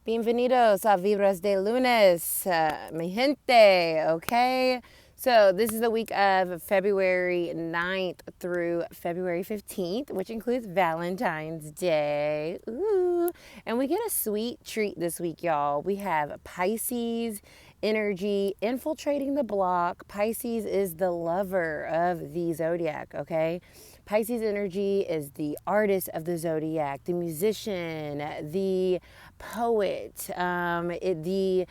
Bienvenidos a Vibras de Lunes, mi gente, okay? So this is the week of February 9th through February 15th, which includes Valentine's Day. Ooh, and we get a sweet treat this week, y'all. We have Pisces energy infiltrating the block. Pisces is the lover of the zodiac, okay? Pisces energy is the artist of the zodiac, the musician, the poet, the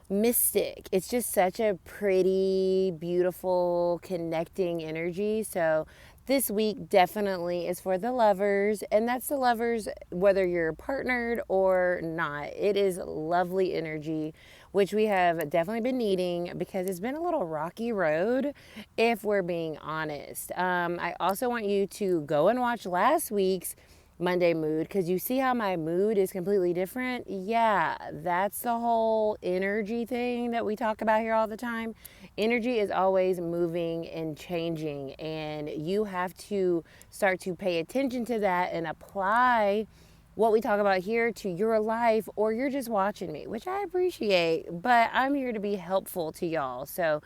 mystic. It's just such a pretty, beautiful, connecting energy. So this week definitely is for the lovers, and that's the lovers whether you're partnered or not. It is lovely energy, which we have definitely been needing because it's been a little rocky road, if we're being honest. I also want you to go and watch last week's Monday mood because you see how my mood is completely different. Yeah, that's the whole energy thing that we talk about here all the time. Energy is always moving and changing, and you have to start to pay attention to that and apply what we talk about here to your life, or you're just watching me, which I appreciate, but I'm here to be helpful to y'all. So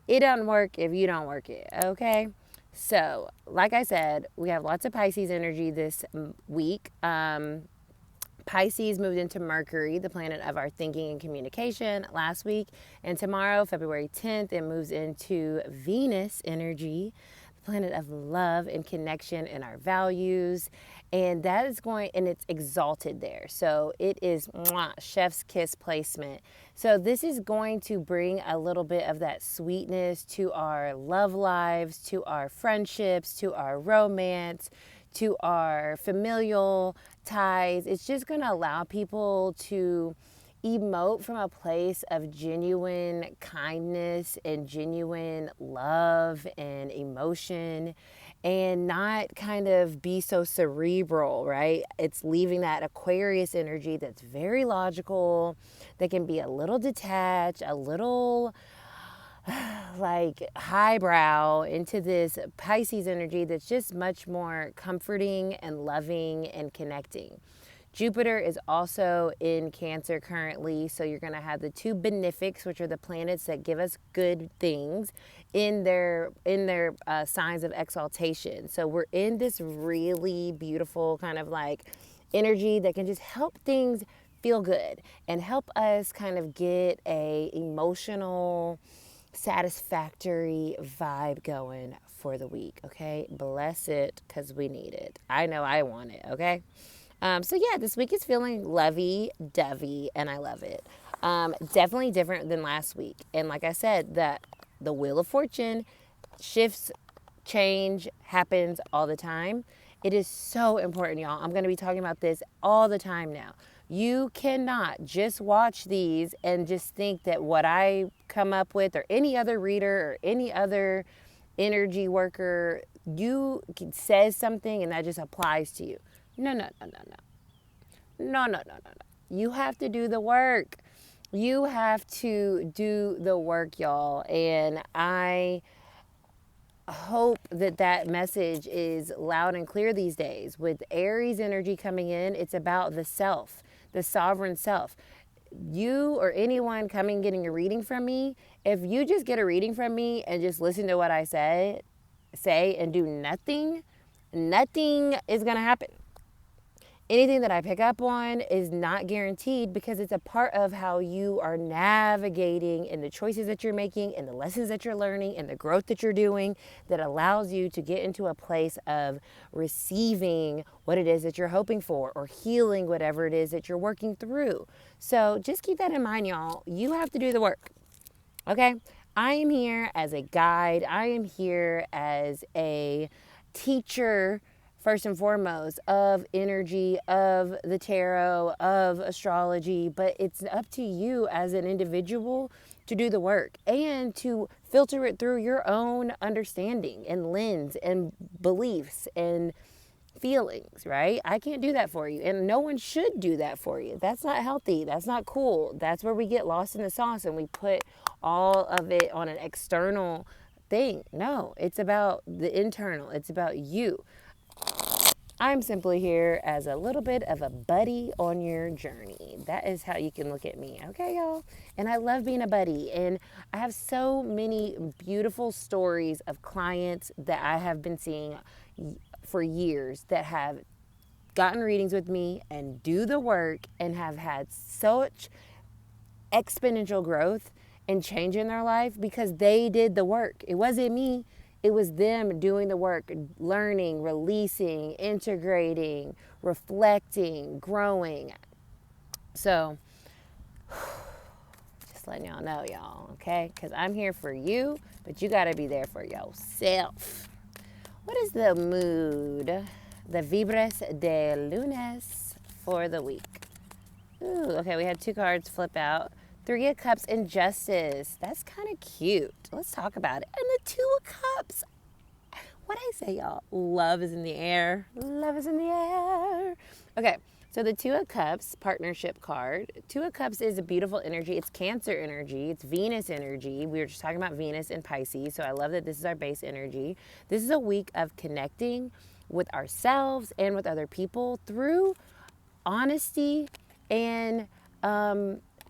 it doesn't work if you don't work it, okay? So, like I said, we have lots of Pisces energy this week. Pisces moved into Mercury, the planet of our thinking and communication, last week. And tomorrow, February 10th, it moves into Venus energy, the planet of love and connection and our values. And that is going, and it's exalted there. So it is chef's kiss placement. So this is going to bring a little bit of that sweetness to our love lives, to our friendships, to our romance, to our familial ties. It's just going to allow people to emote from a place of genuine kindness and genuine love and emotion, and not kind of be so cerebral, right? It's leaving that Aquarius energy that's very logical, that can be a little detached, a little like highbrow, into this Pisces energy that's just much more comforting and loving and connecting. Jupiter is also in Cancer currently, so you're going to have the two benefics, which are the planets that give us good things, in their signs of exaltation. So we're in this really beautiful kind of like energy that can just help things feel good and help us kind of get a emotional, satisfactory vibe going for the week, okay? Bless it, because we need it. I know I want it, okay? So yeah, this week is feeling lovey-dovey, and I love it. Definitely different than last week. And like I said, the Wheel of Fortune shifts, change, happens all the time. It is so important, y'all. I'm going to be talking about this all the time now. You cannot just watch these and just think that what I come up with, or any other reader or any other energy worker, you says something and that just applies to you. No, no, no, no, no. No, no, no, no, no. You have to do the work. You have to do the work, y'all. And I hope that that message is loud and clear these days. With Aries energy coming in, it's about the self, the sovereign self. You or anyone coming getting a reading from me, if you just get a reading from me and just listen to what I say and do nothing, nothing is going to happen. Anything that I pick up on is not guaranteed, because it's a part of how you are navigating and the choices that you're making and the lessons that you're learning and the growth that you're doing, that allows you to get into a place of receiving what it is that you're hoping for, or healing whatever it is that you're working through. So just keep that in mind, y'all. You have to do the work, okay? I am here as a guide. I am here as a teacher, first and foremost, of energy, of the tarot, of astrology, but it's up to you as an individual to do the work and to filter it through your own understanding and lens and beliefs and feelings, right? I can't do that for you, and no one should do that for you. That's not healthy. That's not cool. That's where we get lost in the sauce and we put all of it on an external thing. No, it's about the internal. It's about you. I'm simply here as a little bit of a buddy on your journey. That is how you can look at me. Okay, y'all? And I love being a buddy. And I have so many beautiful stories of clients that I have been seeing for years that have gotten readings with me and do the work and have had such exponential growth and change in their life because they did the work. It wasn't me. It was them doing the work, learning, releasing, integrating, reflecting, growing. So, just letting y'all know, y'all, okay? Because I'm here for you, but you got to be there for yourself. What is the mood, the vibras de lunes for the week? Ooh, okay, we had 2 cards flip out. 3 of Cups and Justice. That's kind of cute. Let's talk about it. And the 2 of Cups. What I say, y'all? Love is in the air. Love is in the air. Okay, so the 2 of Cups partnership card. 2 of Cups is a beautiful energy. It's Cancer energy. It's Venus energy. We were just talking about Venus and Pisces, so I love that this is our base energy. This is a week of connecting with ourselves and with other people through honesty and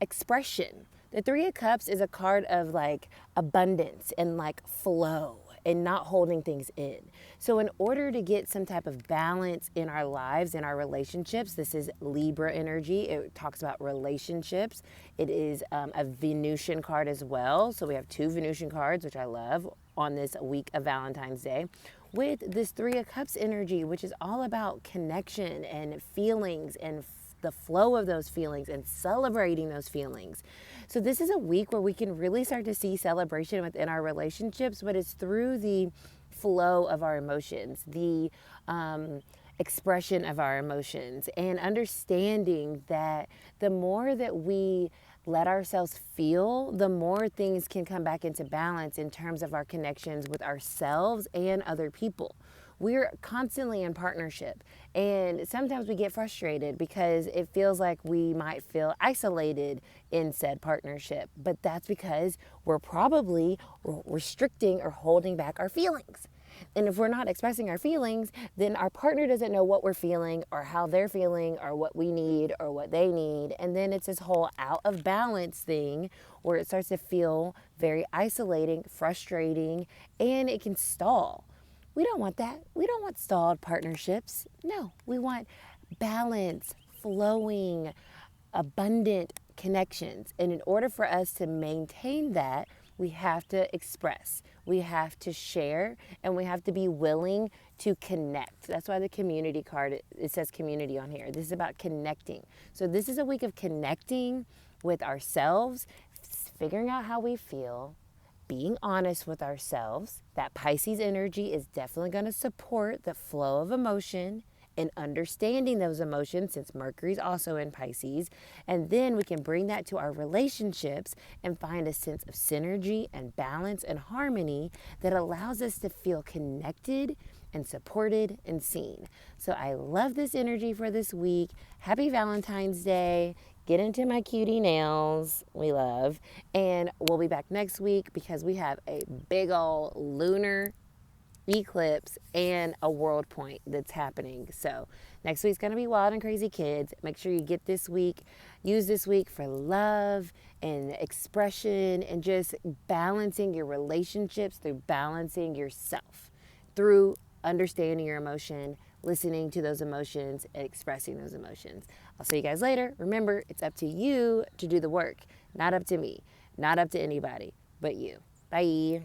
expression. The 3 of Cups is a card of like abundance and like flow and not holding things in. So in order to get some type of balance in our lives, in our relationships, this is Libra energy. It talks about relationships. It is a Venusian card as well. So we have 2 Venusian cards, which I love, on this week of Valentine's Day, with this 3 of Cups energy, which is all about connection and feelings and the flow of those feelings and celebrating those feelings. So this is a week where we can really start to see celebration within our relationships, but it's through the flow of our emotions, the expression of our emotions, and understanding that the more that we let ourselves feel, the more things can come back into balance in terms of our connections with ourselves and other people. We're constantly in partnership, and sometimes we get frustrated because it feels like we might feel isolated in said partnership, but that's because we're probably restricting or holding back our feelings. And if we're not expressing our feelings, then our partner doesn't know what we're feeling or how they're feeling or what we need or what they need. And then it's this whole out of balance thing where it starts to feel very isolating, frustrating, and it can stall. We don't want that. We don't want stalled partnerships. No, we want balance, flowing, abundant connections. And in order for us to maintain that, we have to express, we have to share, and we have to be willing to connect. That's why the community card, it says community on here. This is about connecting. So this is a week of connecting with ourselves, figuring out how we feel, being honest with ourselves. That Pisces energy is definitely going to support the flow of emotion and understanding those emotions, since Mercury's also in Pisces. And then we can bring that to our relationships and find a sense of synergy and balance and harmony that allows us to feel connected and supported and seen. So I love this energy for this week. Happy Valentine's Day. Get into my cutie nails, we love. And we'll be back next week because we have a big old lunar eclipse and a world point that's happening. So next week's going to be Wild and Crazy Kids. Make sure you get this week, use this week for love and expression and just balancing your relationships through balancing yourself, through understanding your emotion, listening to those emotions, and expressing those emotions. I'll see you guys later. Remember, it's up to you to do the work, not up to me, not up to anybody but you. Bye.